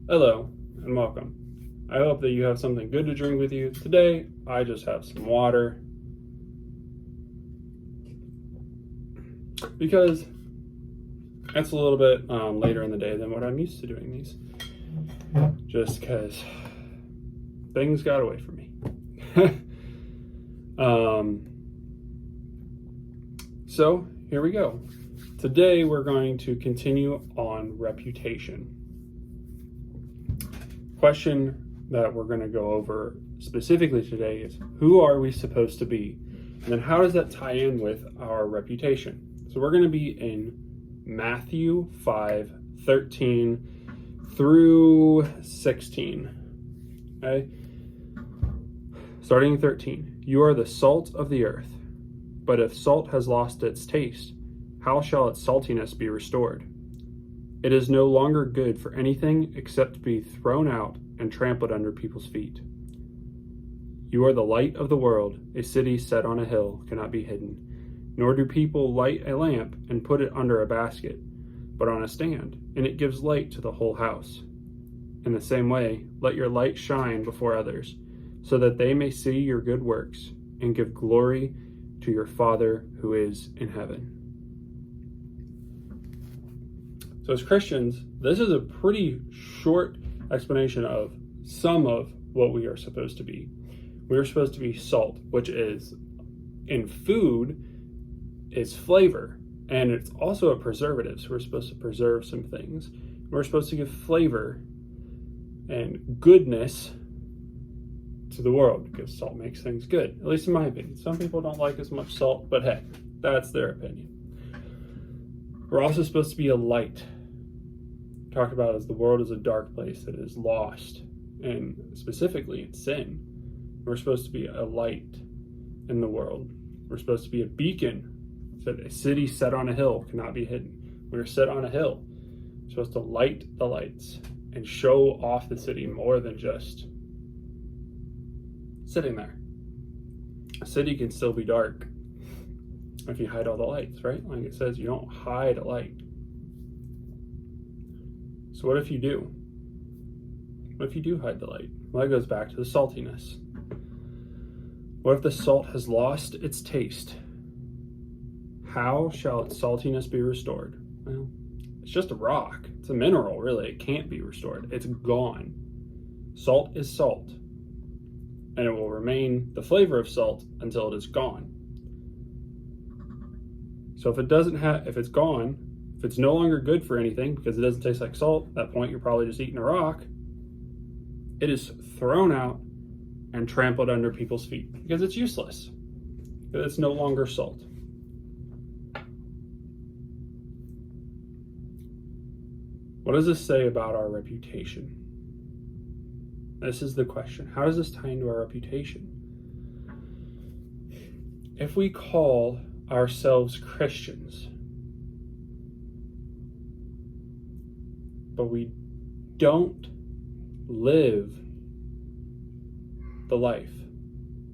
Hello and welcome. I hope that you have something good to drink with you. Today, I just have some water because it's a little bit later in the day than what I'm used to doing these. Just because things got away from me. So here we go. Today, we're going to continue on reputation. Question that we're going to go over specifically today is, who are we supposed to be? And then how does that tie in with our reputation? So we're going to be in Matthew 5:13 through 16. Okay? Starting 13. You are the salt of the earth, but if salt has lost its taste, how shall its saltiness be restored? It is no longer good for anything except to be thrown out and trampled under people's feet. You are the light of the world. A city set on a hill cannot be hidden. Nor do people light a lamp and put it under a basket, but on a stand, and it gives light to the whole house. In the same way, let your light shine before others, so that they may see your good works and give glory to your Father who is in heaven. So as Christians, this is a pretty short explanation of some of what we are supposed to be. We are supposed to be salt, which is in food is flavor, and it's also a preservative. So we're supposed to preserve some things. We're supposed to give flavor and goodness to the world because salt makes things good, at least in my opinion. Some people don't like as much salt, but hey, that's their opinion. We're also supposed to be a light. Talked about as the world is a dark place that is lost, and specifically it's sin. We're supposed to be a light in the world. We're supposed to be a beacon. Said a city set on a hill cannot be hidden. We're set on a hill. We're supposed to light the lights and show off the city more than just sitting there. A city can still be dark if you hide all the lights, right? Like it says, you don't hide a light. So what if you do? What if you do hide the light? Well, that goes back to the saltiness. What if the salt has lost its taste? How shall its saltiness be restored? Well, it's just a rock. It's a mineral, really. It can't be restored. It's gone. Salt is salt, and it will remain the flavor of salt until it is gone. So if it's gone, if it's no longer good for anything because it doesn't taste like salt, at that point you're probably just eating a rock. It is thrown out and trampled under people's feet because it's useless. Because it's no longer salt. What does this say about our reputation? This is the question. How does this tie into our reputation? If we call ourselves Christians, but we don't live the life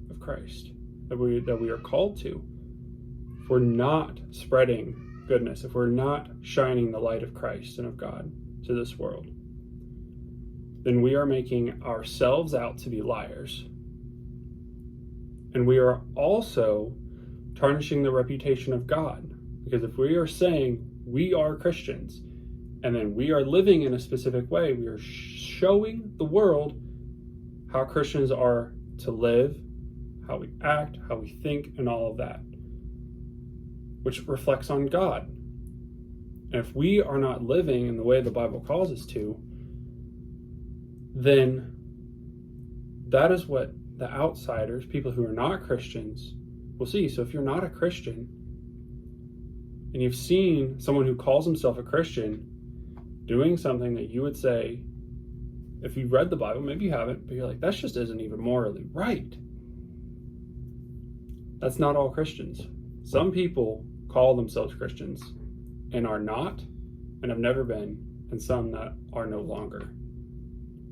of Christ that we are called to, if we're not spreading goodness, if we're not shining the light of Christ and of God to this world, then we are making ourselves out to be liars. And we are also tarnishing the reputation of God. Because if we are saying we are Christians, and then we are living in a specific way, we are showing the world how Christians are to live, how we act, how we think, and all of that, which reflects on God. And if we are not living in the way the Bible calls us to, then that is what the outsiders, people who are not Christians, will see. So if you're not a Christian, and you've seen someone who calls himself a Christian doing something that you would say, if you've read the Bible, maybe you haven't, but you're like, that just isn't even morally right. That's not all Christians. Some people call themselves Christians and are not, and have never been, and some that are no longer.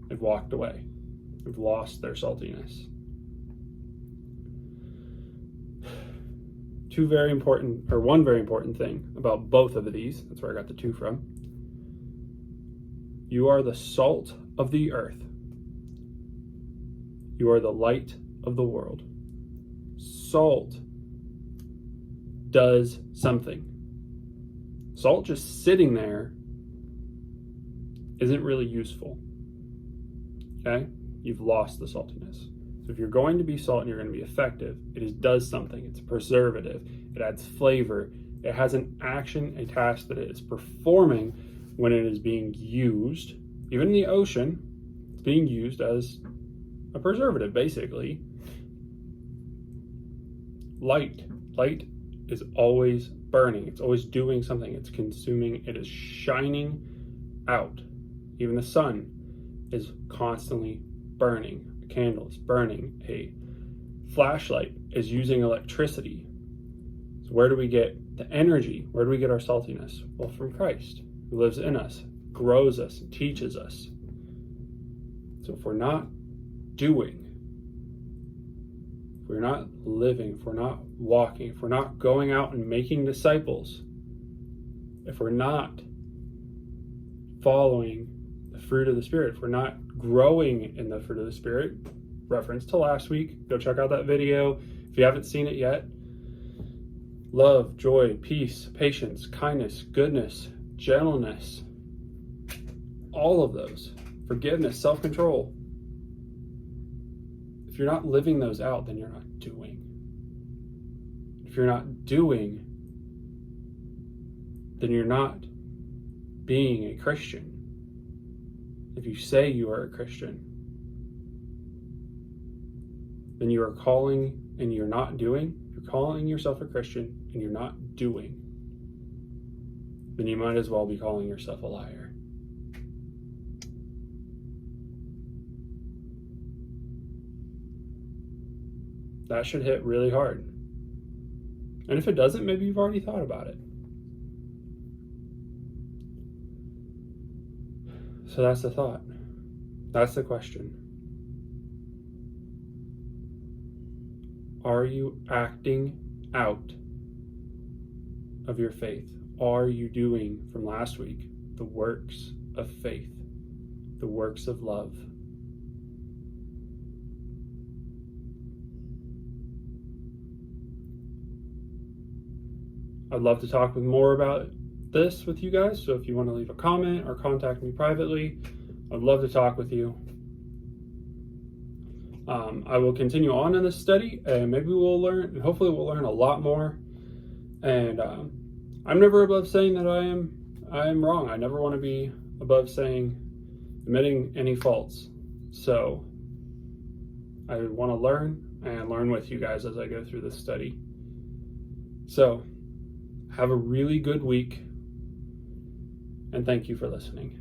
They've walked away. They've lost their saltiness. One very important thing about both of these, that's where I got the two from. You are the salt of the earth. You are the light of the world. Salt does something. Salt just sitting there isn't really useful. Okay? You've lost the saltiness. So if you're going to be salt and you're going to be effective, it does something. It's a preservative. It adds flavor. It has an action, a task that it is performing when it is being used. Even in the ocean, it's being used as a preservative, basically. Light is always burning. It's always doing something. It's consuming. It is shining out. Even the sun is constantly burning. A candle is burning. A flashlight is using electricity. So where do we get the energy? Where do we get our saltiness? Well, from Christ, who lives in us, grows us, and teaches us. So if we're not doing, if we're not living, if we're not walking, if we're not going out and making disciples, if we're not following the fruit of the Spirit, if we're not growing in the fruit of the Spirit, reference to last week, go check out that video if you haven't seen it yet. Love, joy, peace, patience, kindness, goodness, gentleness, all of those, forgiveness, self-control. If you're not living those out, then you're not doing. If you're not doing, then you're not being a Christian. If you say you are a Christian, then you are calling and you're not doing. If you're calling yourself a Christian and you're not doing, then you might as well be calling yourself a liar. That should hit really hard. And if it doesn't, maybe you've already thought about it. So that's the thought. That's the question. Are you acting out of your faith? Are you doing, from last week, the works of faith, the works of love? I'd love to talk more about this with you guys, so if you want to leave a comment or contact me privately, I'd love to talk with you. I will continue on in this study, and maybe we'll learn, and hopefully we'll learn a lot more. And I'm never above saying that I am wrong. I never want to be above admitting any faults. So I want to learn and learn with you guys as I go through this study. So have a really good week, and thank you for listening.